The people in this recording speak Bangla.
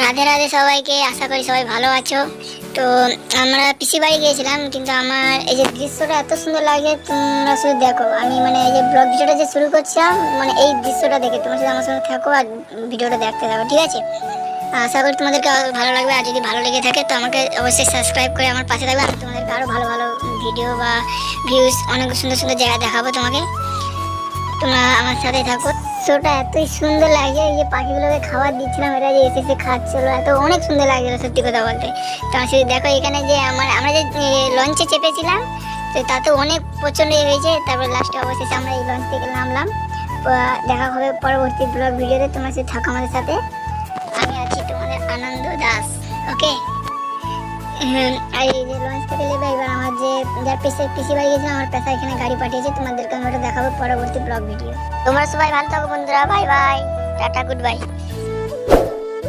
রাধে রাধে সবাইকে, আশা করি সবাই ভালো আছো। তো আমরা পিসি বাড়ি গিয়েছিলাম, কিন্তু আমার এই যে দৃশ্যটা এত সুন্দর লাগে, তোমরা শুধু দেখো। আমি মানে এই যে ব্লগ ভিডিওটা যে শুরু করছিলাম, মানে এই দৃশ্যটা দেখে তোমরা শুধু আমার সঙ্গে থাকো আর ভিডিওটা দেখতে থাকো, ঠিক আছে? আশা করি তোমাদেরকে ভালো লাগবে। আর যদি ভালো লেগে থাকে তো আমাকে অবশ্যই সাবস্ক্রাইব করে আমার পাশে থাকবে। আমি তোমাদেরকে আরও ভালো ভালো ভিডিও বা ভিউজ, অনেক সুন্দর সুন্দর জায়গা দেখাবো তোমাকে। তোমরা আমার সাথে থাকো। শোটা এতই সুন্দর লাগে, এই যে পাখিগুলোকে খাবার দিচ্ছিলাম, এরা যে এসে এসে খাচ্ছিল, এত অনেক সুন্দর লাগছিল সত্যি কথা বলতে। তো শুধু দেখো এখানে যে আমরা যে লঞ্চে চেপেছিলাম, তো তাতে অনেক প্রচণ্ড হয়েছে। তারপর লাস্টে অবশেষে আমরা এই লঞ্চ থেকে নামলাম। দেখা হবে পরবর্তী ব্লগ ভিডিওতে, তোমার সাথে থাকো আমাদের সাথে। আমি আছি তোমাদের আনন্দ দাস, ওকে? আর এই যে লঞ্চ থেকে নেবে এবার আমার যে যার পিসি বাড়ি গেছিলাম, আমার পেশা এখানে গাড়ি পাঠিয়েছে। তোমাদেরকে আমি ওটা দেখাবো পরবর্তী ব্লগ ভিডিও। তোমরা সবাই ভালো থাকো বন্ধুরা, bye bye, tata, good bye.